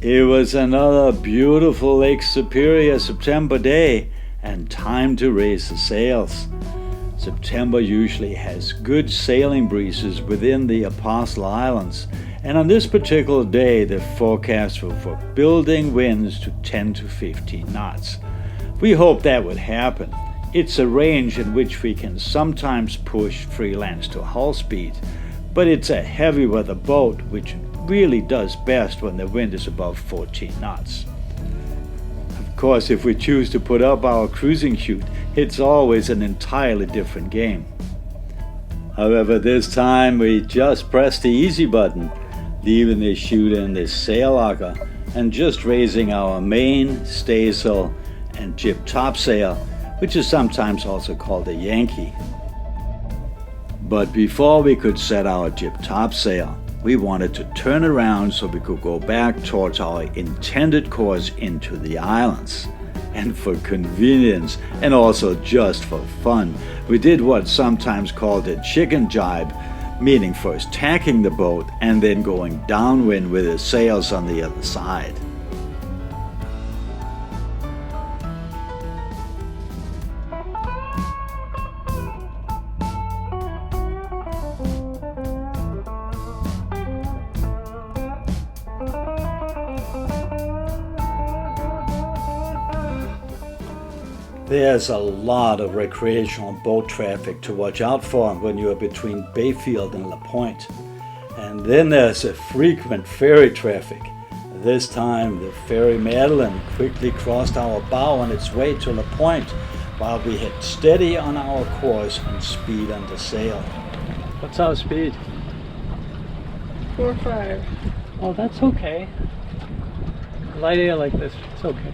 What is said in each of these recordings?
It was another beautiful Lake Superior September day and time to raise the sails. September usually has good sailing breezes within the Apostle Islands, and on this particular day the forecast were for building winds to 10 to 15 knots. We hope that would happen. It's a range in which we can sometimes push Freelance to hull speed, but it's a heavy weather boat which really does best when the wind is above 14 knots. Of course, if we choose to put up our cruising chute, it's always an entirely different game. However, this time we just pressed the easy button, leaving the chute in the sail locker and just raising our main, staysail and jib topsail, which is sometimes also called a Yankee. But before we could set our jib topsail, we wanted to turn around so we could go back towards our intended course into the islands. And for convenience, and also just for fun, we did what's sometimes called a chicken jibe, meaning first tacking the boat and then going downwind with the sails on the other side. There's a lot of recreational boat traffic to watch out for when you are between Bayfield and La Pointe. And then there's a frequent ferry traffic. This time the ferry Madeline quickly crossed our bow on its way to La Pointe while we hit steady on our course and speed under sail. What's our speed? 4-5. Oh, that's okay. Light air like this, it's okay.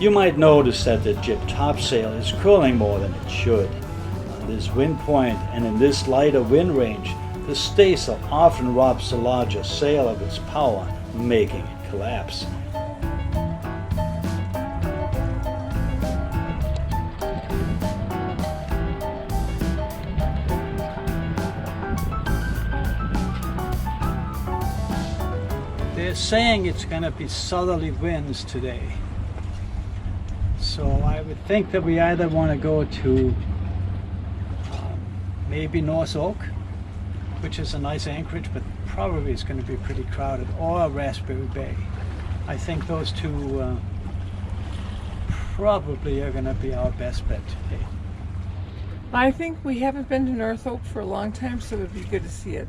You might notice that the jib topsail is curling more than it should. On this wind point and in this lighter wind range, the staysail often robs the larger sail of its power, making it collapse. They're saying it's going to be southerly winds today. So I would think that we either want to go to maybe North Oak, which is a nice anchorage, but probably it's going to be pretty crowded, or Raspberry Bay. I think those two probably are going to be our best bet today. I think we haven't been to North Oak for a long time, so it would be good to see it.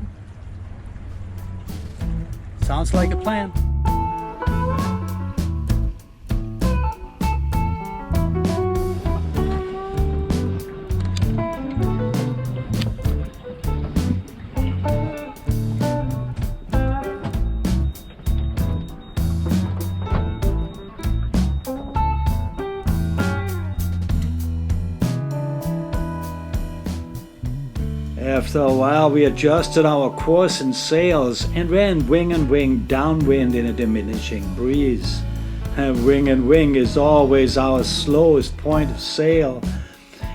Sounds like a plan. After a while, we adjusted our course and sails and ran wing and wing downwind in a diminishing breeze. And wing is always our slowest point of sail,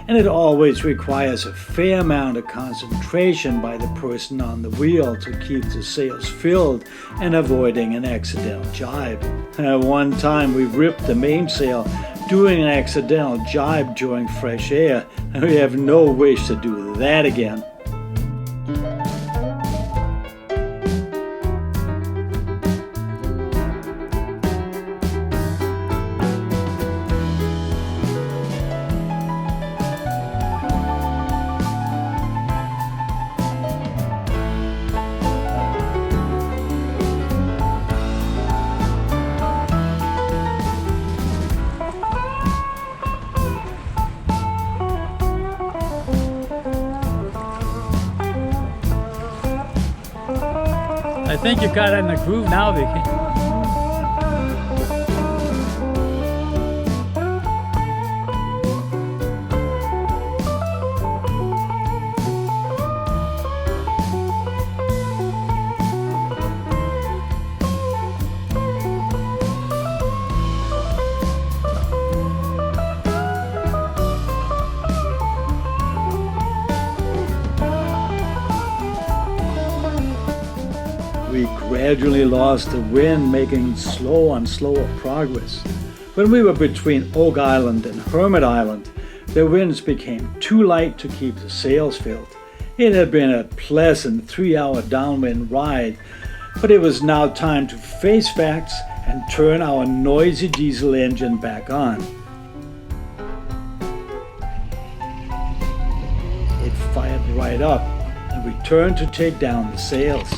and it always requires a fair amount of concentration by the person on the wheel to keep the sails filled and avoiding an accidental jibe. One time we ripped the mainsail doing an accidental jibe during fresh air, and we have no wish to do that again. I think you've got it in the groove now, Vicky. gradually lost the wind, making slower and slower progress. When we were between Oak Island and Hermit Island, the winds became too light to keep the sails filled. It had been a pleasant 3-hour downwind ride, but it was now time to face facts and turn our noisy diesel engine back on. It fired right up, and we turned to take down the sails.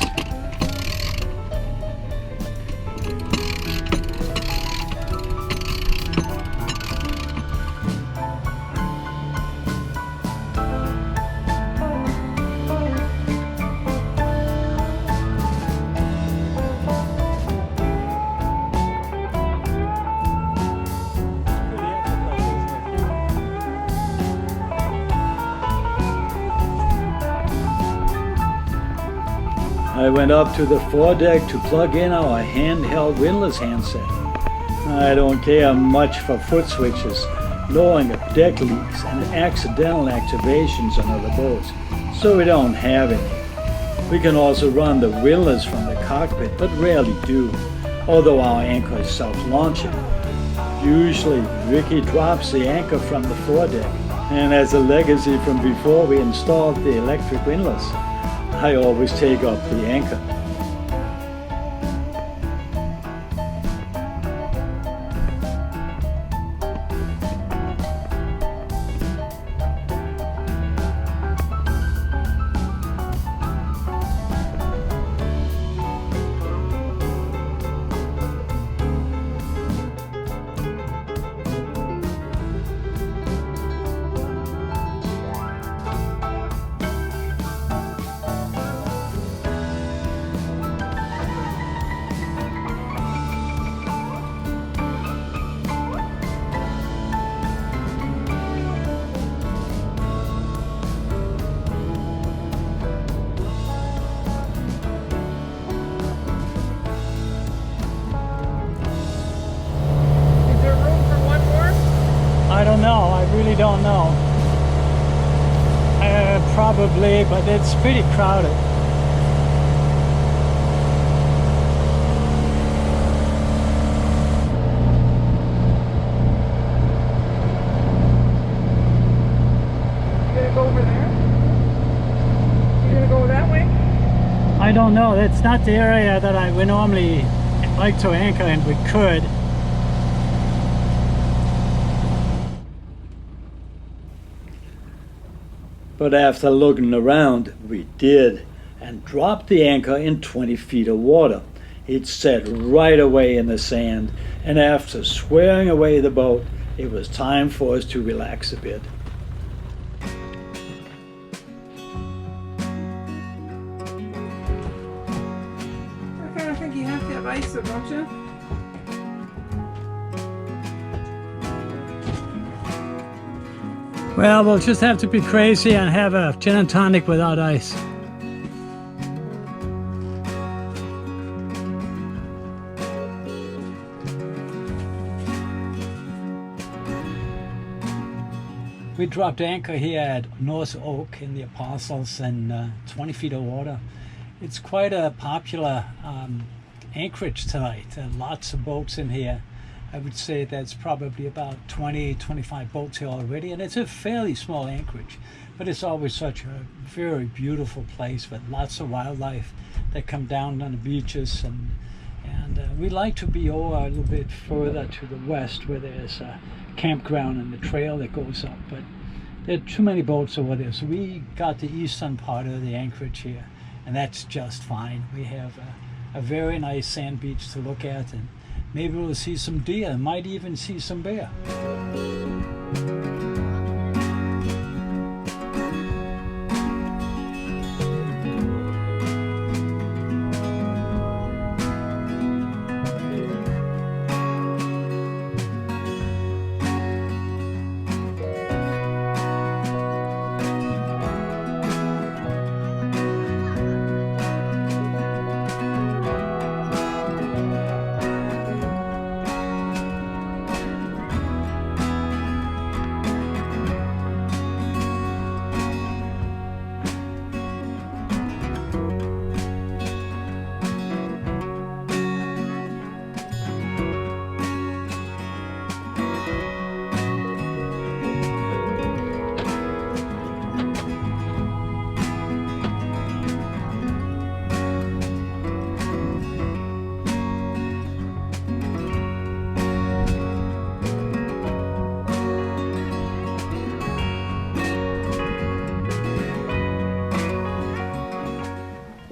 I went up to the foredeck to plug in our handheld windlass handset. I don't care much for foot switches, lowering of deck leaks, and accidental activations on other boats, so we don't have any. We can also run the windlass from the cockpit, but rarely do, although our anchor is self-launching. Usually, Ricky drops the anchor from the foredeck, and as a legacy from before we installed the electric windlass, I always take up the anchor. I don't know. I really don't know. Probably, but it's pretty crowded. You gonna go over there? You gonna go that way? I don't know. That's not the area that I would normally like to anchor, and we could. But after looking around, we did, and dropped the anchor in 20 feet of water. It set right away in the sand, and after swearing away the boat, it was time for us to relax a bit. I kind of think you have to have ice, don't you? Well, we'll just have to be crazy and have a gin and tonic without ice. We dropped anchor here at North Oak in the Apostles in 20 feet of water. It's quite a popular anchorage tonight. Lots of boats in here. I would say that's probably about 20, 25 boats here already, and it's a fairly small anchorage, but it's always such a very beautiful place with lots of wildlife that come down on the beaches, and we like to be over a little bit further to the west where there's a campground and the trail that goes up, but there are too many boats over there, so we got the eastern part of the anchorage here, and that's just fine. We have a very nice sand beach to look at, and maybe we'll see some deer, might even see some bear.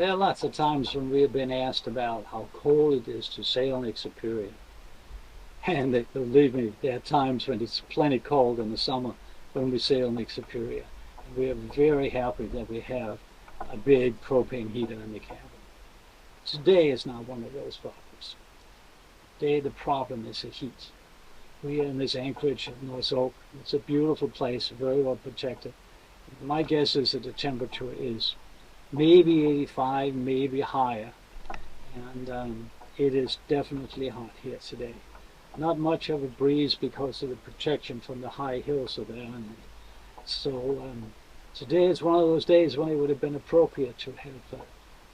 There are lots of times when we have been asked about how cold it is to sail on Lake Superior. And believe me, there are times when it's plenty cold in the summer when we sail on Lake Superior. And we are very happy that we have a big propane heater in the cabin. Today is not one of those problems. Today the problem is the heat. We are in this anchorage at North Oak. It's a beautiful place, very well protected. My guess is that the temperature is maybe 85, maybe higher. And it is definitely hot here today. Not much of a breeze because of the protection from the high hills of the island. So today is one of those days when it would have been appropriate to have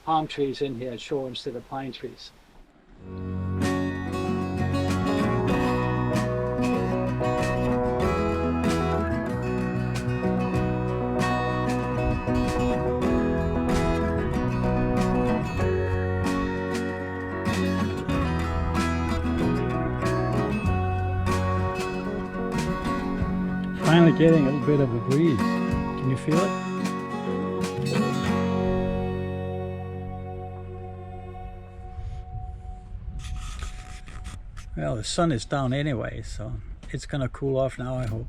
palm trees in here at shore instead of pine trees. Finally getting a little bit of a breeze. Can you feel it? Well, the sun is down anyway, so it's gonna cool off now, I hope.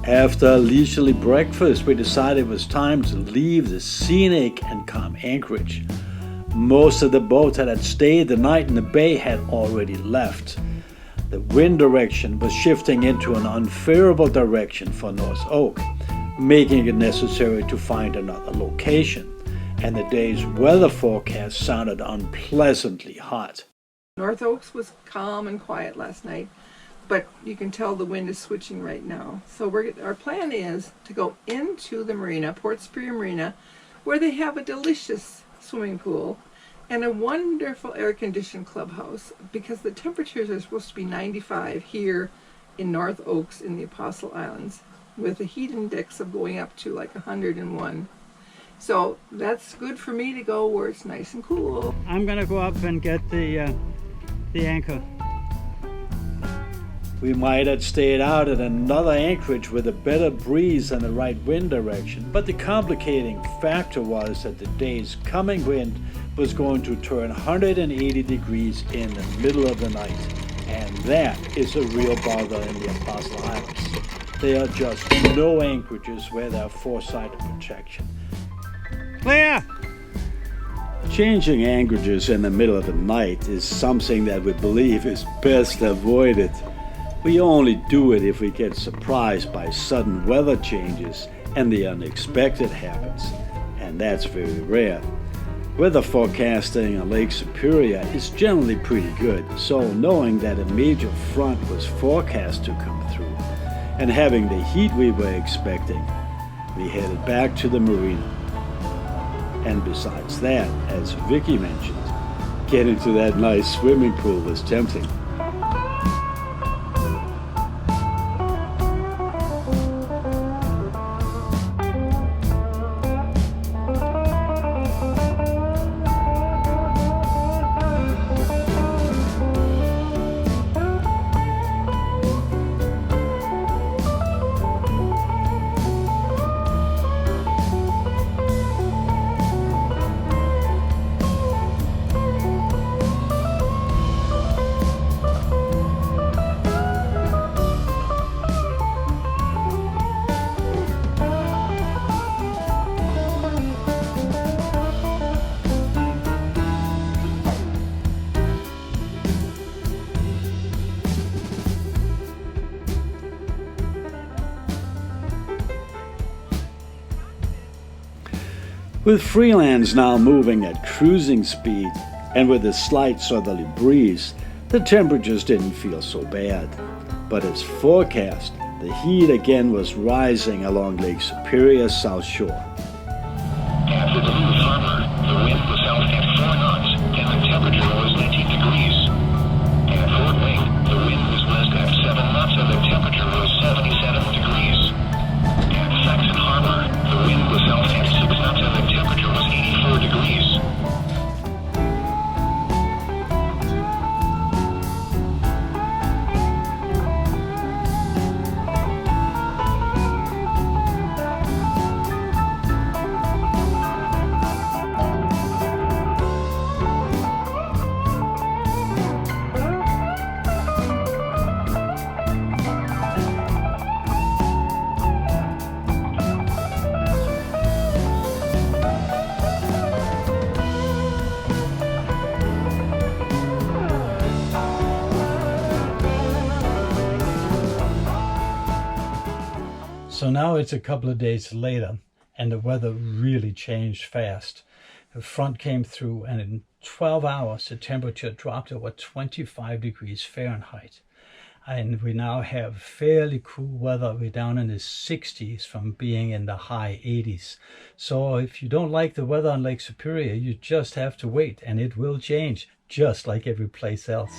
After a leisurely breakfast, we decided it was time to leave the scenic and calm anchorage. Most of the boats that had stayed the night in the bay had already left. The wind direction was shifting into an unfavorable direction for North Oak, making it necessary to find another location, and the day's weather forecast sounded unpleasantly hot. North Oaks was calm and quiet last night, but you can tell the wind is switching right now. So our plan is to go into the marina, Port Superior Marina, where they have a delicious swimming pool and a wonderful air-conditioned clubhouse, because the temperatures are supposed to be 95 here in North Oaks in the Apostle Islands, with a heat index of going up to like 101. So that's good for me to go where it's nice and cool. I'm gonna go up and get the anchor. We might have stayed out at another anchorage with a better breeze and the right wind direction, but the complicating factor was that the day's coming wind was going to turn 180 degrees in the middle of the night, and that is a real bother in the Apostle Islands. There are just no anchorages where there are four-sided protection. Clear! Changing anchorages in the middle of the night is something that we believe is best avoided. We only do it if we get surprised by sudden weather changes and the unexpected happens, and that's very rare. Weather forecasting on Lake Superior is generally pretty good, so knowing that a major front was forecast to come through and having the heat we were expecting, we headed back to the marina. And besides that, as Vicky mentioned, getting to that nice swimming pool was tempting. With Freelance now moving at cruising speed and with a slight southerly breeze, the temperatures didn't feel so bad. But as forecast, the heat again was rising along Lake Superior's south shore. After the move farther, the wind was out at 4 knots and the temperature was 19 degrees. At Fort Wayne, the wind was west at 7 knots and the temperature was 77 degrees. At Saxon Harbor, the wind was out at 6 knots and the temperature was 84 degrees. So now it's a couple of days later, and the weather really changed fast. The front came through, and in 12 hours, the temperature dropped over 25 degrees Fahrenheit. And we now have fairly cool weather. We're down in the 60s from being in the high 80s. So if you don't like the weather on Lake Superior, you just have to wait, and it will change, just like every place else.